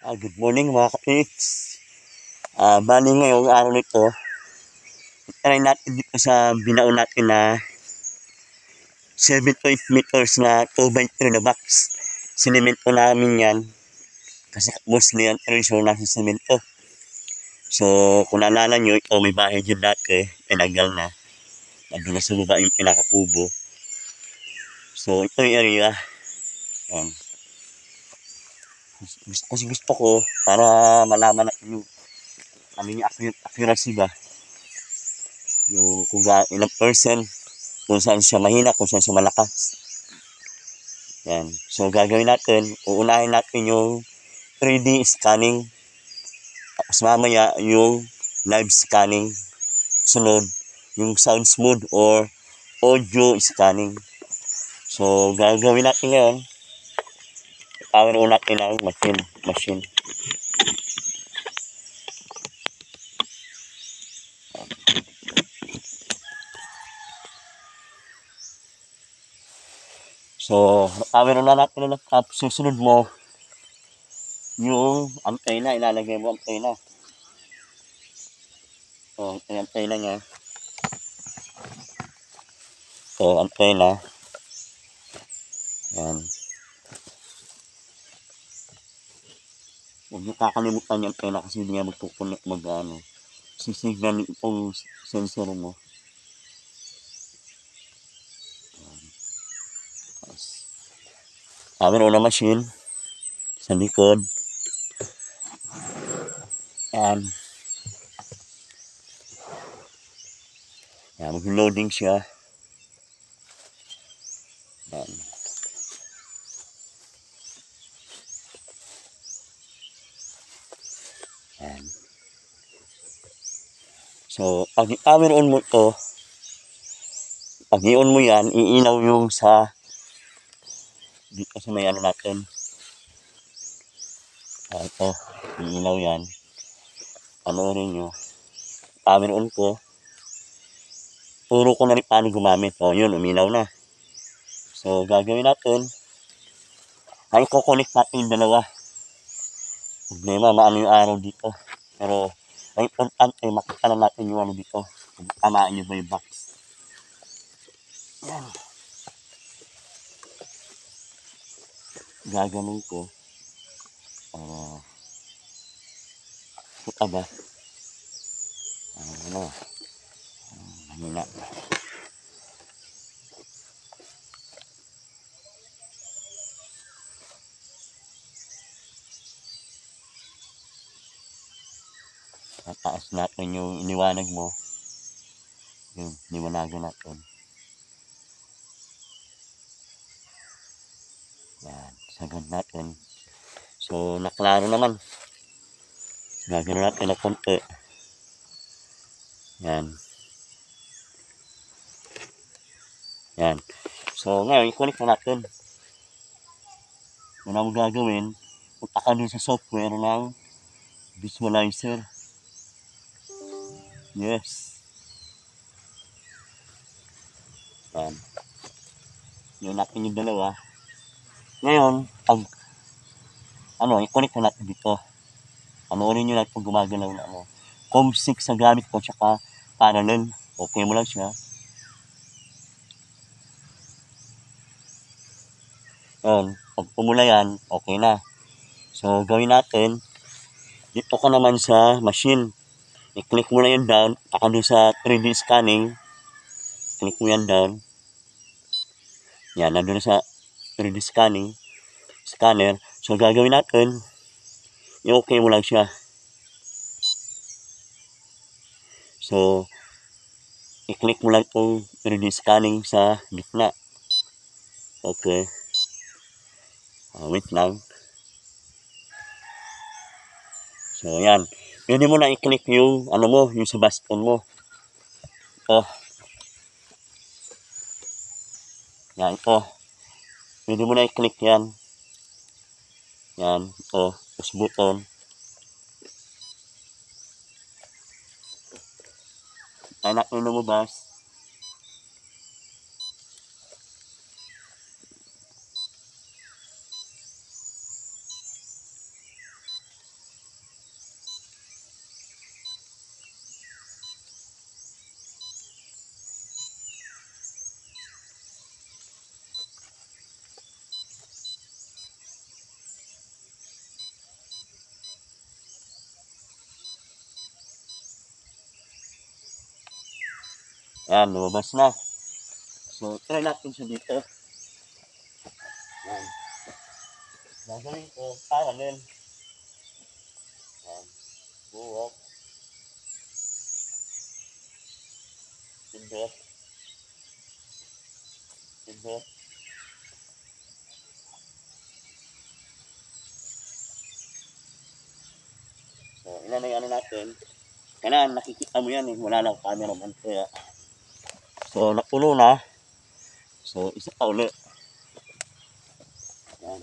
Good morning mga kapits. Bali ngayong araw nito, try natin dito sa binaon natin na 7.8 meters na 2x3 na box. Sinemento namin yan kasi mostly yan treasure nasa semento. So kung naalala nyo, ito may bahay dyan dati, tinagal na. Nandun na sa baba yung pinakakubo. So ito yung area. Yan. Gusto ko para malaman natin yung accuracy ba. Yung kung ilang percent, kung saan siya mahina, kung saan siya malakas. Yan. So, gagawin natin, uunahin natin yung 3D scanning. Tapos mamaya, yung live scanning. Sunod, yung sound smooth or audio scanning. So, gagawin natin ngayon. Power on natin ang machine. So, power on na natin na tapos susunod mo, yung antena, ilalagay mo antena. So, yung antena niya. So, antena. Yan. Huwag niyo kakalimutan yung antena kasi hindi nga magkukunik mag-ano. Sisignal itong sensor mo. Meron na machine sa likod. Yan. Yan, mag-loading siya. Yan. Yan. So, pag i-power on mo ito, pag i-on mo yan, iinaw yung sa dito sa may ano natin. Ito, iinaw yan. Panoorin nyo. Power on ko. Turo ko na rin paano gumamit. O, yun, uminaw na. So, gagawin natin, ay kukonect natin yung dalawa. Problema, maano yung araw dito. Pero, ang importante, makita na natin yung ano dito. Kung tamaan nyo ba yung box. Yan. Gaganon ko. Puta ba? Ano? Mahina. Tataas natin yung iniwanag mo. Yun, iniwanagan natin. Yan, sagad natin. So, naklaro naman. Gagawin natin na konti. Yan. Yan. So, ngayon, i-connect na natin. Una mo gagawin, punta ka dun sa software ng visualizer. Yes. Yan. Yun natin yung dalawa. Ngayon, pag i-connect na natin dito. Panoorin nyo natin kung gumagalaw na COM6 sa gamit ko, tsaka parallel. Okay mo lang siya. Yan. Pag pumula yan, okay na. So, gawin natin, dito ka naman sa machine. I-click mo na yan down, taka doon sa 3D scanning. Click mo yan down. Yan, nandun na sa 3D scanner. So, gagawin natin, i-okay mo lang siya. So, i-click mo lang itong 3D scanning sa gitna. Okay. Wait lang. So, yan. Pwede mo na i-click yung, yung sa baston mo. Ito. Yan, ito. Pwede mo na i-click yan. Yan, ito. Push button. Anak na lumabas. Yan, lumabas na. So, try natin siya dito. Yan. Gagawin ko, parallel. Yan. Buhok. Pindot. Pindot. So, ilan na yung ano natin. Kaya nakikita mo yan eh. Wala lang cameraman. Kaya. So, napuno na. So, isa pa ulit. Yan.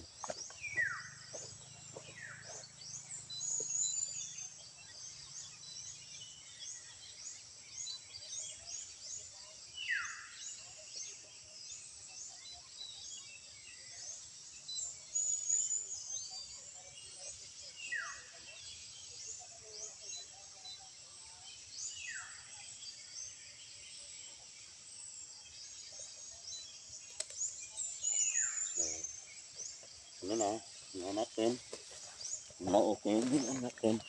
Ano na. Tingnan natin. Wala okay. Tingnan natin.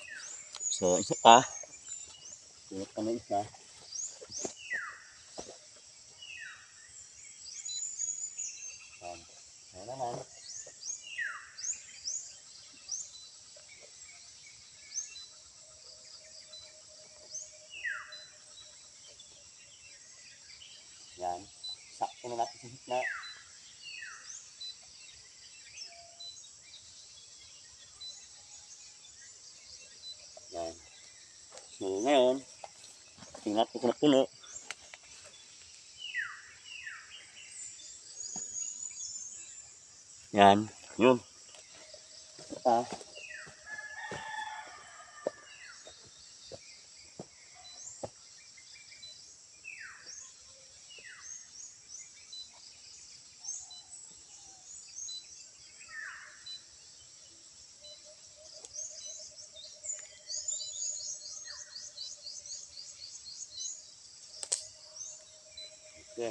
So, isa pa. Tingnan pa na isa. Yan. Yan naman. Yan. Sakto na natin sa gitna. Yan. So, ngayon, tingnan natin kung napuno. Yan. Yun. Ito. Okay.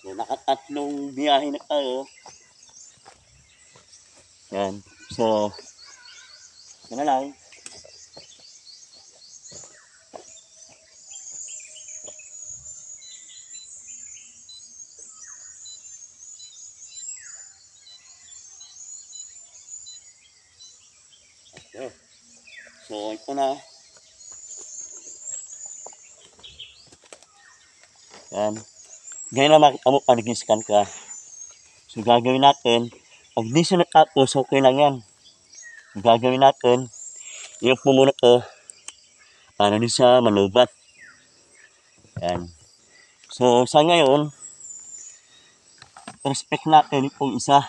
So, nakatatlong biyahe na tayo. Yan. So, yan na lang. Okay. So, ito na. Yan. Ganyan na makita mo, pag-scan ka. So, gagawin natin. Pag di siya natapos, okay lang yan. So, gagawin natin. Yung po muna to. Para di siya malubat. Yan. So, sa ngayon, respect natin itong isa.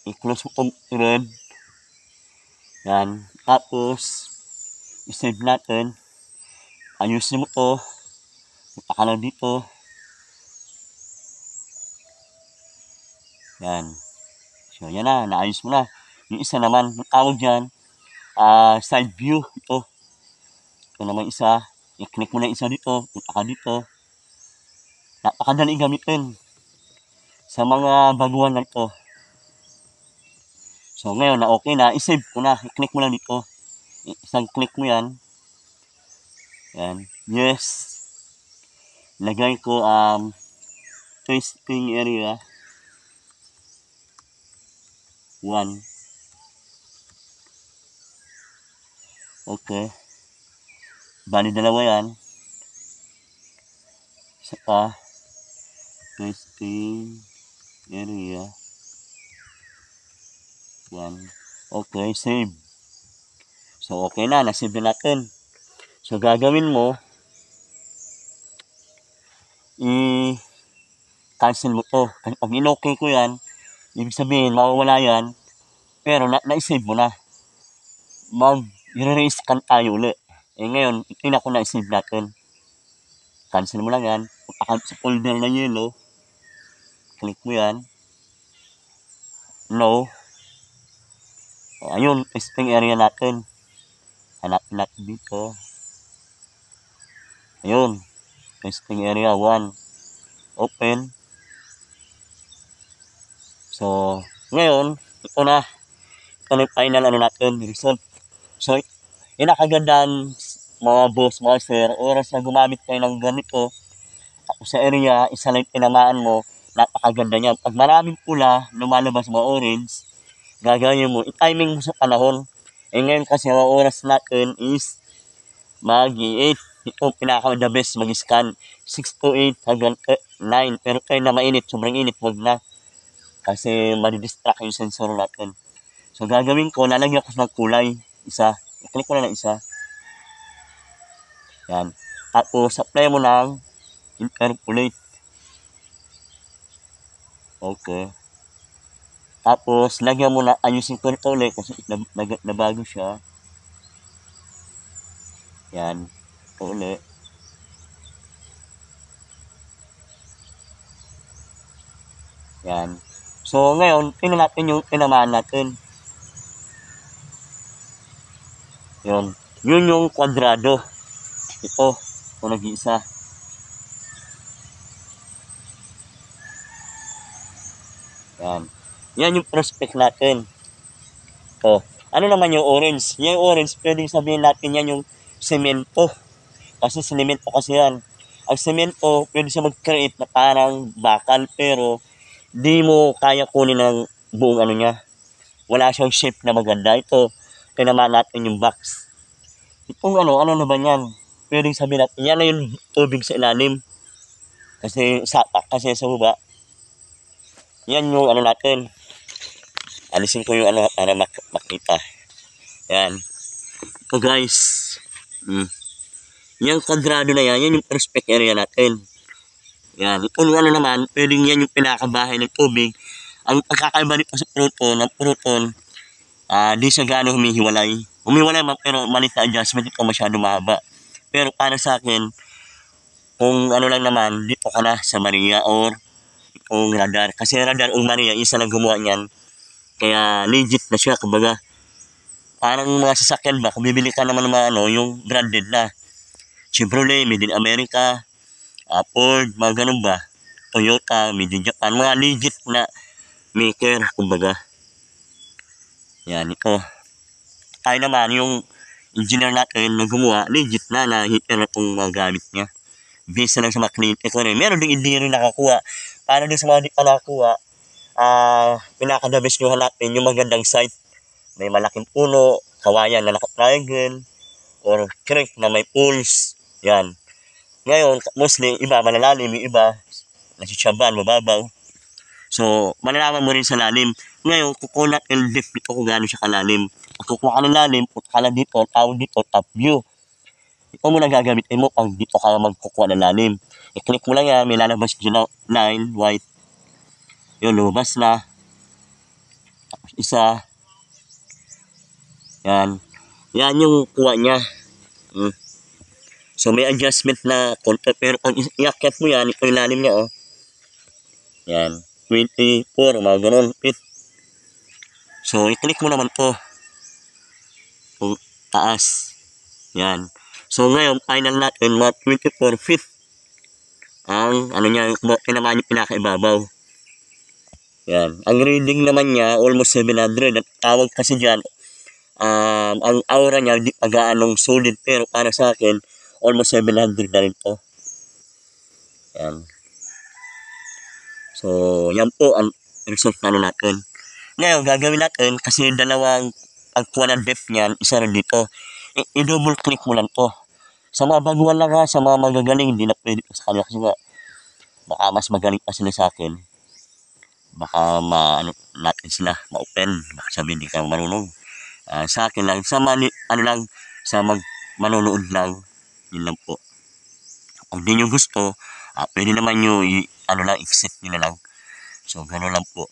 I-close mo itong red. Yan. Tapos, i-save natin. Ayusin mo to. Punta ka lang dito. Yan. So, yan na. Naayos mo na. Yung isa naman, yung tawag dyan, side view. Ito. Ito naman isa. I-click mo na isa dito. Punta ka dito. Napakadali gamitin sa mga baguhan na ito. So, ngayon na okay na. I-save ko na. I-click mo lang dito. Isang click mo yan. Yan. Yes. Lagay ko testing area 1. Okay. Bali dalawa yan. Isa pa. Testing area 1. Okay, save. So, okay na. Nasave na natin. So, gagawin mo, i-cancel mo to. Kasi pag in-okay ko yan, ibig sabihin, mawawala yan. Pero, na-save mo na. I-re-scan tayo ulit. Eh, ngayon, ito na kung na-save natin. Cancel mo lang yan. Punta sa folder na yellow. Click mo yan. No. Ayun, testing area natin. Hanapin natin dito. Ayun. Testing area 1. Open. So, ngayon, ito na yung final ano natin, result. So, yung nakagandaan mga boss, mga sir, oras na gumamit kayo ng ganito, tapos sa area, isa lang tinamaan mo, napakaganda niya. Pag maraming pula, lumalabas mga orange, gagawin mo, i-timing mo sa panahon. Ngayon kasi ang oras natin is mag-8. Ito pinaka-the best mag-scan. 6 to 8 hanggang 9. Pero kayo na mainit, sobrang init, wag na. Kasi madidistract yung sensor natin. So gagawin ko, lalagyan ko ng kulay. Isa. I-click ko na ng isa. Yan. Tapos, apply mo ng interpolate. Okay. Tapos, lagyan mo na ayusin ko ito ulit kasi nabago siya. Yan. Ito ulit. Yan. So, ngayon, tingnan natin yung tinamaan natin. Yun. Yun yung kwadrado. Ito. Ito nag-iisa. Yan. Yan yung prospect natin. Ito. Ano naman yung orange? Yung orange, pwedeng sabihin natin yan yung semento. Kasi semento kasi yan. Ang semento, pwede siya mag-create na parang bakal, pero di mo kaya kunin ng buong ano niya. Wala siyang shape na maganda. Ito, tinamaan natin yung box. Itong ano na ba yan? Pwedeng sabihin natin, yan na yung tubig sa ilalim. Kasi sa baba. Yan yung ano natin. Alisin ko yung ano para makita. Yan. Ito guys. Yung kwadrado na yan, yan yung prospect area natin. Yan. Kung ano naman, pwedeng yan yung pinakabahay ng tubig. Ang pagkakaiba dito sa proton, di siya gano'ng humihiwalay. Humihiwalay man, pero malit na adjustment, ito masyado mahaba. Pero para sa akin, kung ano lang naman, dito ka na sa Maria or itong radar. Kasi radar o Maria, isa lang gumawa niyan. Kaya legit na siya, kumbaga. Parang mga sasakyan ba, kung bibili ka naman ng mga ano, yung branded na. Chevrolet, Made in America, Ford, mga ganun ba. Toyota, Made in Japan, mga legit na maker, kumbaga. Yan, ito. Tayo naman, yung engineer natin na gumawa, legit na hitter na itong mga gamit niya. Based na lang sa mga kliyente ko rin. Meron din hindi rin nakakuha. Para din sa mga di pa nakakuha, pinakadabes nyo natin yung magandang site. May malaking puno, kawayan na naka-triangle, or creek na may pools. Yan. Ngayon, mostly, iba malalalim, yung iba, nasitsaban, mababaw. So, malalaman mo rin sa lalim. Ngayon, kukuha natin depth dito kung gaano siya kalalim. Pag kukuha ka ng lalim, punta ka lang dito, tawag dito, top view. Ito mo na gagamitin mo pag dito ka magkukuha ng lalim. I-click mo lang yan, may lalabas dyan na line, white. Yun, lumabas na. Tapos isa. Yan. Yan yung kuha niya. So, may adjustment na konti. Pero pag iakyat mo yan, ito yung lalim niya, oh. Yan. 24, mga ganun. So, i-click mo naman to. Kung taas. Yan. So, ngayon, final natin, mga 24 feet. Ang, ano niya, naman yung pinakaibabaw. Yan. Ang reading naman niya, almost 700. At tawag kasi dyan, ang aura niya, di pa gaanong solid. Pero para sa akin, almost 700 na rin to. Yan. So, yan po ang result na natin. Ngayon, gagawin natin, kasi dalawang pagkuha ng depth niyan, isa rin dito. I-double click mo lang to. Sa mga baguhan lang ha, sa mga magagaling, hindi na pwede pa sa kanila kasi nga, baka mas magaling pa sila sa akin. Baka natin sila, ma-open. Baka sabihin hindi ka marunong. Sa akin lang, sa manonood lang, yun lang po. Kung di nyo gusto, pwede naman nyo, accept nyo na lang. So, gano'n lang po.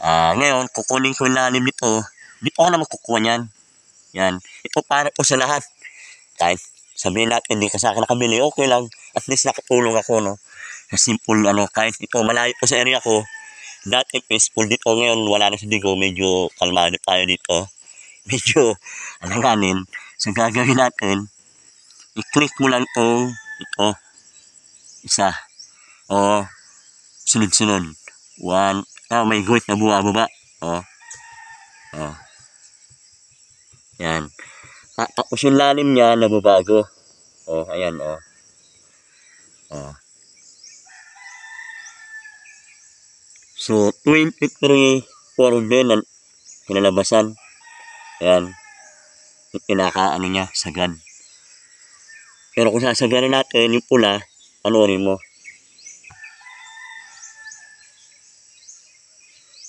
Ngayon, kukunin ko yung lalim nito. Dito ako na magkukuha niyan. Yan. Ito para po sa lahat. Kahit sabihin natin, hindi ka sa akin nakabili, okay lang. At least nakatulong ako, no? Sa simple, kahit ito, malayo po sa area ko. Dati peaceful dito. Ngayon, wala na sa digo. Medyo kalmado tayo dito. Medyo, alanganin. So, gagawin natin, i-click mo lang itong, ito, isa. O, sunod-sunod. One, may guhit na bumababa. Yan. Tapos yung lalim niya nababago. Oh, ayan, oh. Oh. So, 23 4 din ang kinalabasan. Ayan. Yung pinaka-ano niya, sagad. Pero kung sasagarin natin yung pula, panoorin mo.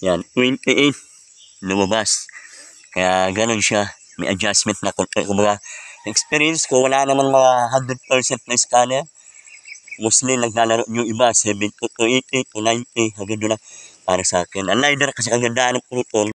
Yan, 28 lumabas. Kaya ganun siya. May adjustment na kumbaga, experience ko, wala naman mga 100% na scanner. Mostly naglalaro yung iba, 70 to 80 to 90, hanggang doon na para sa akin. Ang LiDAR kasi kagandaan ng putol.